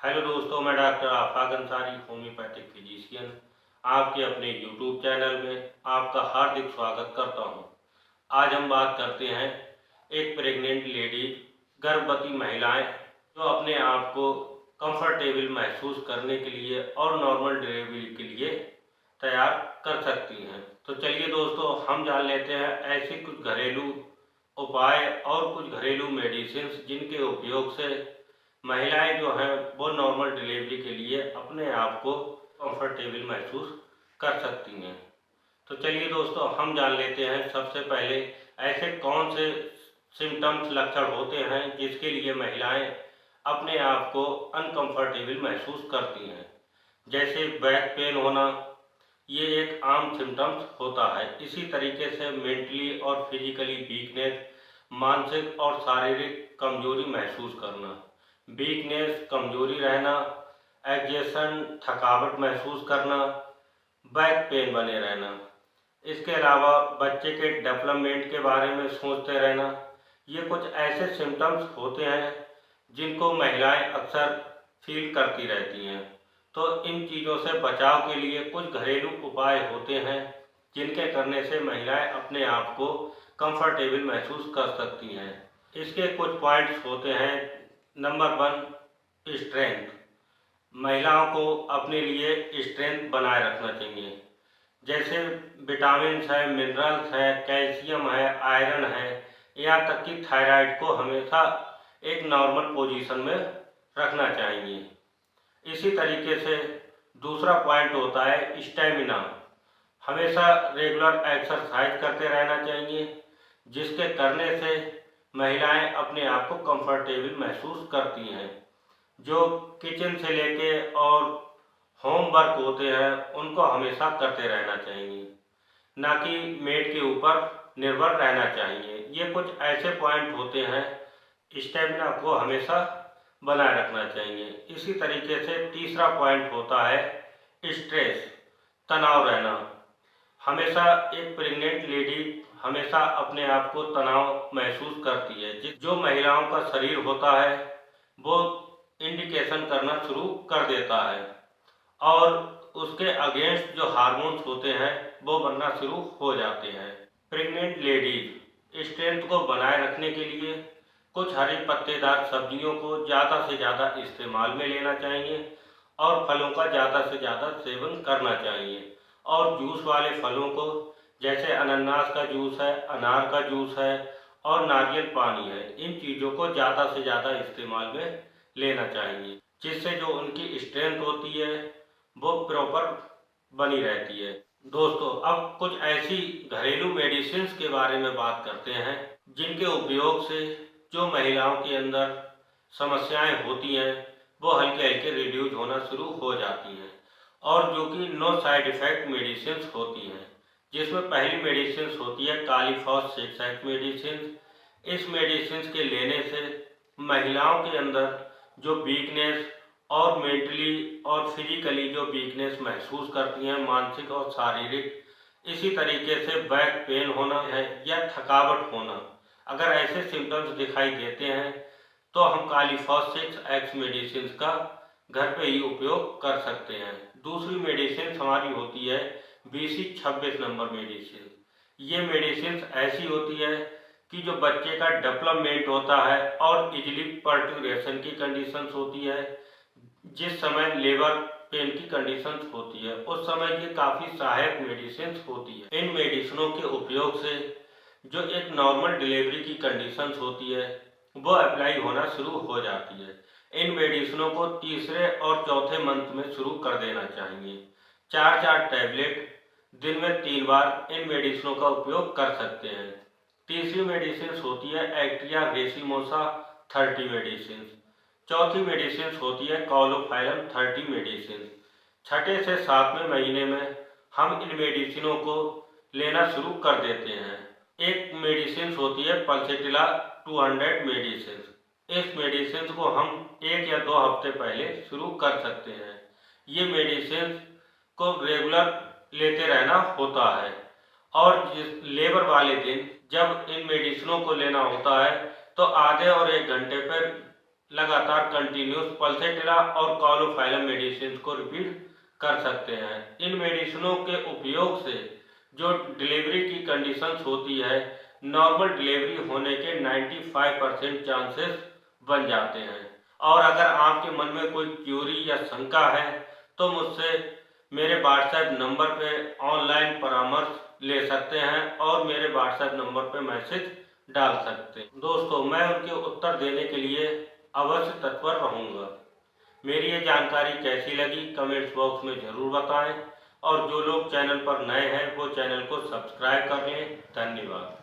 Hello दोस्तों, मैं doctor आफाक Ansari, homeopathic physician, आपके अपने यूट्यूब चैनल में आपका हार्दिक स्वागत करता हूं। आज हम बात करते हैं एक प्रेग्नेंट लेडी, गर्भवती महिलाएं जो अपने आप को कंफर्टेबल महसूस करने के लिए और नॉर्मल डिलीवरी के लिए तैयार कर सकती हैं। तो चलिए दोस्तों, हम जान लेते हैं ऐसे कुछ घरेलू उपाय और कुछ घरेलू मेडिसिन जिनके उपयोग से महिलाएं जो हैं वो नॉर्मल डिलीवरी के लिए अपने आप को कंफर्टेबल महसूस कर सकती हैं। तो चलिए दोस्तों, हम जान लेते हैं सबसे पहले ऐसे कौन से सिम्टम्स लक्षण होते हैं जिसके लिए महिलाएं अपने आप को अनकंफर्टेबल महसूस करती हैं। जैसे बैक पेन होना, ये एक आम सिम्टम्स होता है। इसी तरीके से मेंटली और फिजिकली वीकनेस, मानसिक और शारीरिक कमजोरी महसूस करना, वीकनेस, कमजोरी रहना, एग्जेशन, थकावट महसूस करना, बैक पेन बने रहना। इसके अलावा बच्चे के डेवलपमेंट के बारे में सोचते रहना। ये कुछ ऐसे सिम्टम्स होते हैं जिनको महिलाएं अक्सर फील करती रहती हैं। तो इन चीज़ों से बचाव के लिए कुछ घरेलू उपाय होते हैं जिनके करने से महिलाएं अपने आप को कंफर्टेबल महसूस कर सकती हैं। इसके कुछ पॉइंट्स होते हैं। Number 1, strength. महिलाओं को अपने लिए स्ट्रेंथ बनाए रखना चाहिए। जैसे विटामिन्स है, मिनरल्स है, कैल्शियम है, आयरन है, यहाँ तक कि थायराइड को हमेशा एक नॉर्मल पोजीशन में रखना चाहिए। इसी तरीके से दूसरा पॉइंट होता है स्टेमिना। हमेशा रेगुलर एक्सरसाइज करते रहना चाहिए, जिसके करने से महिलाएं अपने आप को कंफर्टेबल महसूस करती हैं। जो किचन से लेके और होम वर्क होते हैं उनको हमेशा करते रहना चाहिए, ना कि मेड के ऊपर निर्भर रहना चाहिए। ये कुछ ऐसे पॉइंट होते हैं, स्टेमिना को हमेशा बनाए रखना चाहिए। इसी तरीके से तीसरा पॉइंट होता है स्ट्रेस, तनाव रहना। हमेशा एक प्रेग्नेंट लेडी हमेशा अपने आप को तनाव महसूस करती है। जो महिलाओं का शरीर होता है वो इंडिकेशन करना शुरू कर देता है और उसके अगेंस्ट जो हार्मोन्स होते हैं वो बनना शुरू हो जाते हैं। प्रेग्नेंट लेडीज स्ट्रेंथ को बनाए रखने के लिए कुछ हरी पत्तेदार सब्जियों को ज़्यादा से ज़्यादा इस्तेमाल में लेना चाहिए और फलों का ज़्यादा से ज़्यादा सेवन करना चाहिए। और जूस वाले फलों को, जैसे अनानास का जूस है, अनार का जूस है और नारियल पानी है, इन चीज़ों को ज़्यादा से ज़्यादा इस्तेमाल में लेना चाहिए, जिससे जो उनकी स्ट्रेंथ होती है वो प्रॉपर बनी रहती है। दोस्तों, अब कुछ ऐसी घरेलू मेडिसिन के बारे में बात करते हैं जिनके उपयोग से जो महिलाओं के अंदर समस्याएं होती हैं वो हल्के हल्के रिड्यूस होना शुरू हो जाती हैं, और जो कि नो साइड इफेक्ट मेडिसिन होती हैं। जिसमें पहली मेडिसिन होती है कालीफॉस 6 मेडिसिन। इस मेडिसिन के लेने से महिलाओं के अंदर जो वीकनेस और मेंटली और फिजिकली जो वीकनेस महसूस करती हैं, मानसिक और शारीरिक, इसी तरीके से बैक पेन होना है या थकावट होना, अगर ऐसे सिम्टम्स दिखाई देते हैं तो हम कालीफॉस 6 मेडिसिन का घर पे ही उपयोग कर सकते हैं। दूसरी मेडिसिन हमारी होती है BC 26 नंबर मेडिसिन। ये मेडिसिन ऐसी होती है कि जो बच्चे का डेवलपमेंट होता है और इजिली पर्टूरेशन की कंडीशंस होती है, जिस समय लेबर पेन की कंडीशंस होती है, उस समय ये काफ़ी सहायक मेडिसिन होती है। इन मेडिसिनों के उपयोग से जो एक नॉर्मल डिलीवरी की कंडीशंस होती है वो अप्लाई होना शुरू हो जाती है। इन मेडिसिनों को तीसरे और चौथे मंथ में शुरू कर देना चाहिए। 4 टैबलेट दिन में 3 बार इन मेडिसिनों का उपयोग कर सकते हैं। तीसरी मेडिसिन होती है एक्टिया रेसिमोसा 30 मेडिसिन। चौथी मेडिसिन होती है कॉलोफाइलम 30 मेडिसिन। छठे से 7वें महीने में हम इन मेडिसिनों को लेना शुरू कर देते हैं। एक मेडिसिन होती है पल्सेटिला 200 मेडिसिन। इस मेडिसिन को हम 1 या 2 हफ्ते पहले शुरू कर सकते हैं। ये मेडिसिन को रेगुलर लेते रहना होता है, और जिस लेबर वाले दिन जब इन मेडिसिनों को लेना होता है तो आधे और 1 घंटे पर लगातार कंटिन्यूस पल्सेटिरा और कॉलोफाइलम मेडिसिन को रिपीट कर सकते हैं। इन मेडिसिनों के उपयोग से जो डिलीवरी की कंडीशंस होती है, नॉर्मल डिलीवरी होने के 95% चांसेस बन जाते हैं। और अगर आपके मन में कोई क्यूरी या शंका है तो मुझसे मेरे व्हाट्सएप नंबर पे ऑनलाइन परामर्श ले सकते हैं और मेरे व्हाट्सएप नंबर पे मैसेज डाल सकते हैं। दोस्तों, मैं उनके उत्तर देने के लिए अवश्य तत्पर रहूँगा। मेरी ये जानकारी कैसी लगी कमेंट्स बॉक्स में ज़रूर बताएं और जो लोग चैनल पर नए हैं वो चैनल को सब्सक्राइब कर लें। धन्यवाद।